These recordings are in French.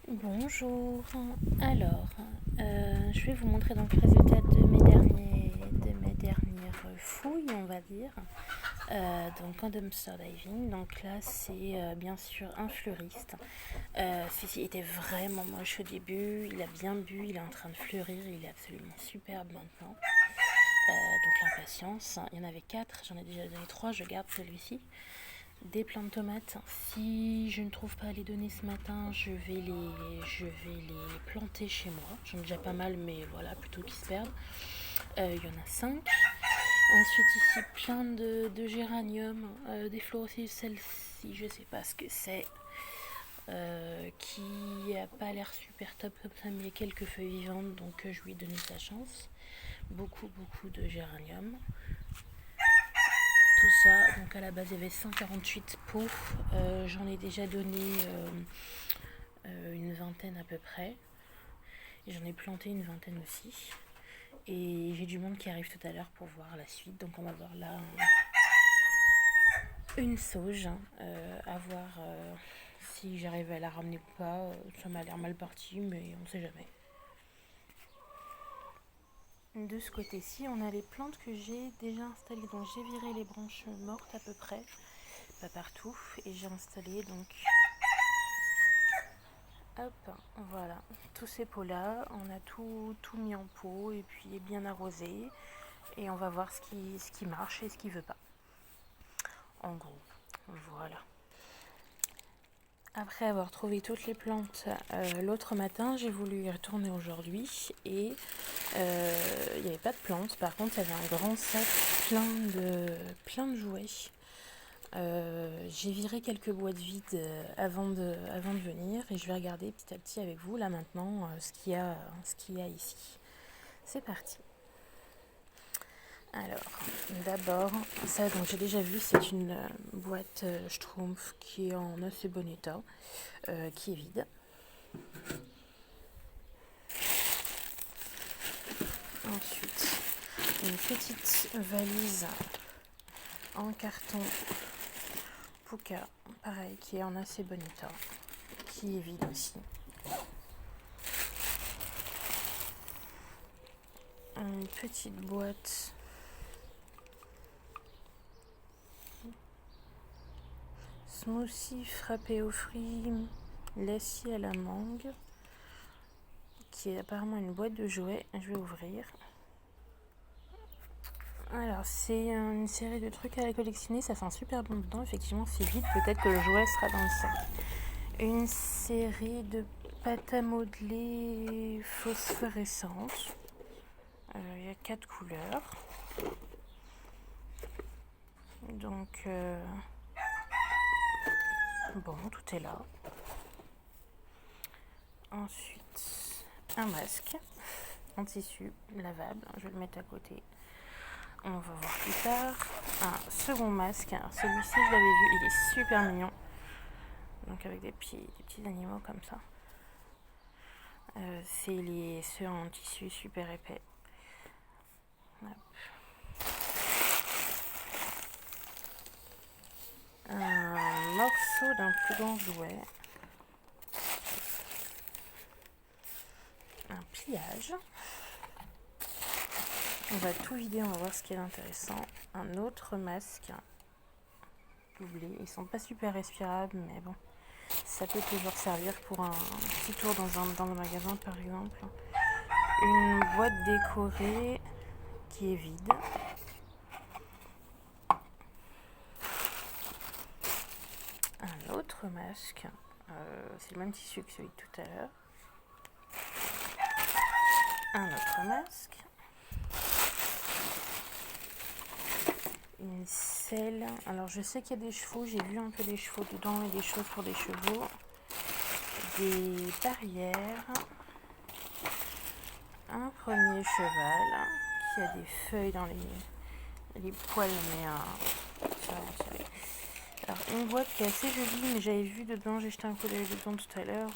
Bonjour. Alors, je vais vous montrer donc le résultat de mes dernières fouilles, on va dire. Donc en dumpster diving. Donc là, c'est bien sûr un fleuriste. Celui-ci était vraiment moche au début. Il a bien bu, il est en train de fleurir. Il est absolument superbe maintenant. Donc l'impatience. Il y en avait 4, j'en ai déjà donné 3. Je garde celui-ci. Des plants de tomates. Si je ne trouve pas à les donner ce matin, je vais les planter chez moi. J'en ai déjà pas mal, mais voilà, plutôt qu'ils se perdent. Il y en a 5. Ensuite, ici, plein de géraniums, des florocides. Celle-ci, je sais pas ce que c'est. Qui a pas l'air super top comme ça, mais il y a quelques feuilles vivantes, donc je lui ai donné sa chance. Beaucoup, beaucoup de géraniums. Tout ça, donc à la base il y avait 148 pots, j'en ai déjà donné une vingtaine à peu près, et j'en ai planté une vingtaine aussi, et j'ai du monde qui arrive tout à l'heure pour voir la suite, donc on va voir là une sauge, à voir si j'arrive à la ramener ou pas. Ça m'a l'air mal parti, mais on sait jamais. De ce côté-ci, on a les plantes que j'ai déjà installées, donc j'ai viré les branches mortes à peu près, pas partout, et j'ai installé donc hop, voilà, tous ces pots-là, on a tout mis en pot et puis bien arrosé. Et on va voir ce qui marche et ce qui veut pas. En gros, voilà. Après avoir trouvé toutes les plantes l'autre matin, j'ai voulu y retourner aujourd'hui et il n'y avait pas de plantes. Par contre, il y avait un grand sac plein de jouets. J'ai viré quelques boîtes vides avant de venir et je vais regarder petit à petit avec vous là maintenant ce qu'il y a ici. C'est parti. Alors, d'abord, ça donc j'ai déjà vu, c'est une boîte Schtroumpf qui est en assez bon état, qui est vide. Ensuite, une petite valise en carton Puka, pareil, qui est en assez bon état, qui est vide aussi. Une petite boîte smoothie frappé aux fruits, lacier à la mangue, qui est apparemment une boîte de jouets. Je vais ouvrir. Alors, c'est une série de trucs à collectionner. Ça sent super bon dedans. Effectivement, c'est vide. Peut-être que le jouet sera dans le sac. Une série de pâtes à modeler phosphorescentes. Il y a 4 couleurs. Donc, bon, tout est là. Ensuite, un masque en tissu lavable. Je vais le mettre à côté. On va voir plus tard. Un second masque. Alors celui-ci, je l'avais vu, il est super mignon. Donc avec des petits animaux comme ça. C'est ceux en tissu super épais. Hop. Un morceau d'un plus grand jouet. Un pliage. On va tout vider, on va voir ce qui est intéressant. Un autre masque doublé. Ils sont pas super respirables, mais bon, ça peut toujours servir pour un petit tour dans le magasin par exemple. Une boîte décorée qui est vide. Un autre masque. C'est le même tissu que celui de tout à l'heure. Un autre masque. Une selle. Alors je sais qu'il y a des chevaux, j'ai vu un peu des chevaux dedans et des choses pour des chevaux. Des barrières. Un premier cheval qui a des feuilles dans les poils, mais alors une boîte qui est assez jolie, mais j'avais vu dedans, j'ai jeté un coup d'œil dedans tout à l'heure.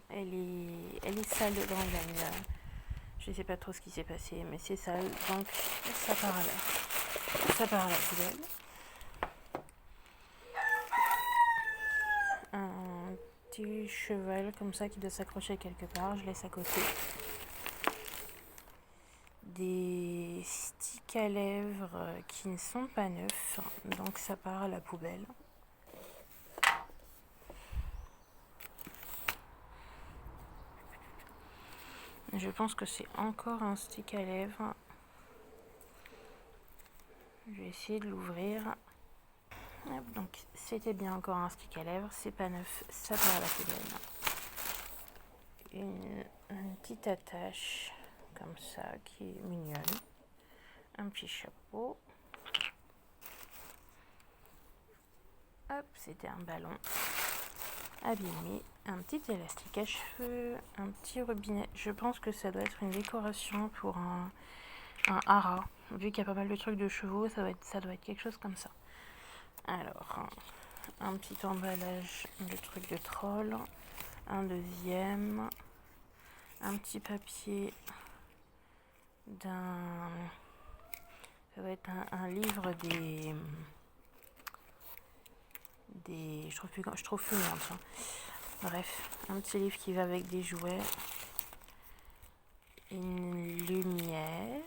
Elle est sale dedans, je sais pas trop ce qui s'est passé, mais c'est sale, donc ça part à la poubelle. Un petit cheval comme ça qui doit s'accrocher quelque part, je laisse à côté. Des sticks à lèvres qui ne sont pas neufs, donc ça part à la poubelle. Je pense que c'est encore un stick à lèvres. Je vais essayer de l'ouvrir. Donc c'était bien encore un stick à lèvres, c'est pas neuf, ça part à la poubelle. Une petite attache comme ça qui est mignonne. Un petit chapeau. Hop, c'était un ballon abîmé. Un petit élastique à cheveux, un petit robinet. Je pense que ça doit être une décoration pour un haras. Vu qu'il y a pas mal de trucs de chevaux, ça doit être quelque chose comme ça. Alors, un petit emballage de trucs de troll. Un deuxième. Un petit papier d'un... Ça va être un livre des... Je trouve plus le nom, ça. Bref, un petit livre qui va avec des jouets. Une lumière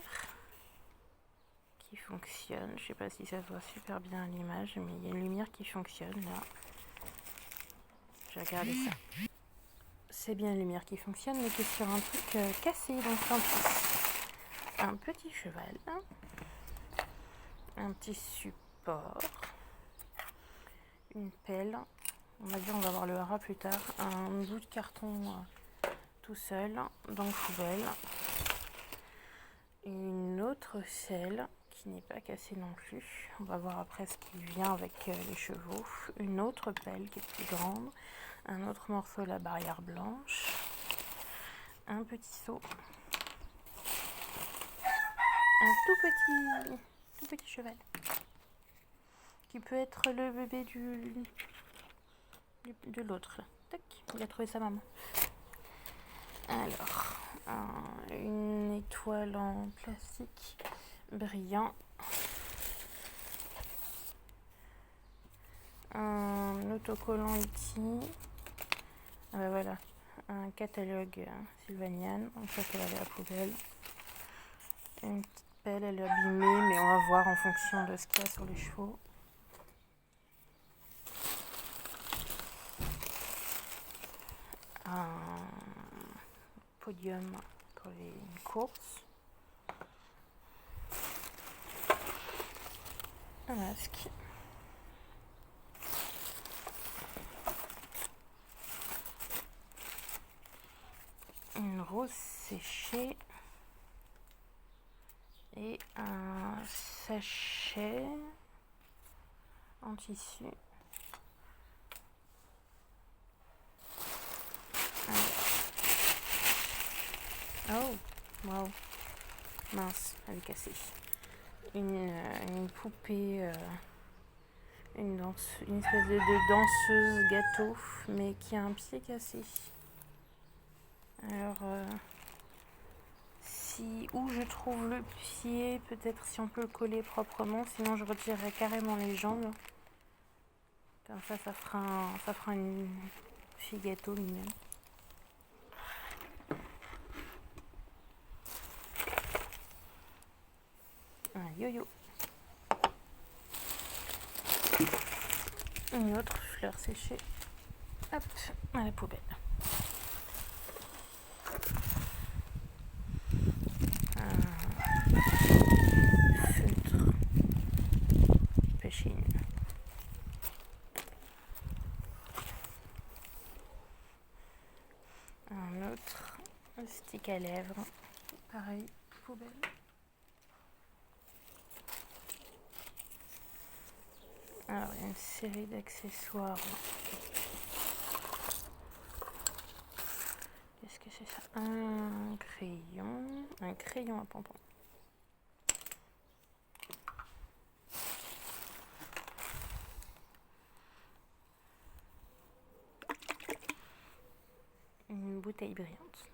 qui fonctionne. Je sais pas si ça se voit super bien à l'image, mais il y a une lumière qui fonctionne là. Je vais regarder ça. C'est bien une lumière qui fonctionne, mais qui est sur un truc cassé, donc tant pis. Un petit cheval. Un petit support. Une pelle. On va dire on va voir le haras plus tard. Un bout de carton tout seul, donc poubelle. Une autre selle qui n'est pas cassée non plus. On va voir après ce qui vient avec les chevaux. Une autre pelle qui est plus grande. Un autre morceau de la barrière blanche. Un petit seau. Un tout petit cheval. Qui peut être le bébé de l'autre. Tac, il a trouvé sa maman. Alors, une étoile en plastique brillant. Un autocollant ici. Ah ben voilà, un catalogue Sylvanian. Donc ça va aller à la poubelle. Une petite pelle, elle est abîmée, mais on va voir en fonction de ce qu'il y a sur les chevaux. Un podium pour les courses. Un masque. Une rose séchée. Et un sachet en tissu. Oh, wow, mince, elle est cassée. Une poupée, une espèce de danseuse gâteau, mais qui a un pied cassé. Alors, où je trouve le pied, peut-être si on peut le coller proprement, sinon je retirerai carrément les jambes. Comme ça, ça fera une fille gâteau mignonne. Un yo-yo. Une autre fleur séchée. Hop, à la poubelle. Un feutre. Pêchine. Un autre stick à lèvres. Pareil, poubelle. Alors, il y a une série d'accessoires. Qu'est-ce que c'est ça? Un crayon à pompon. Une bouteille brillante.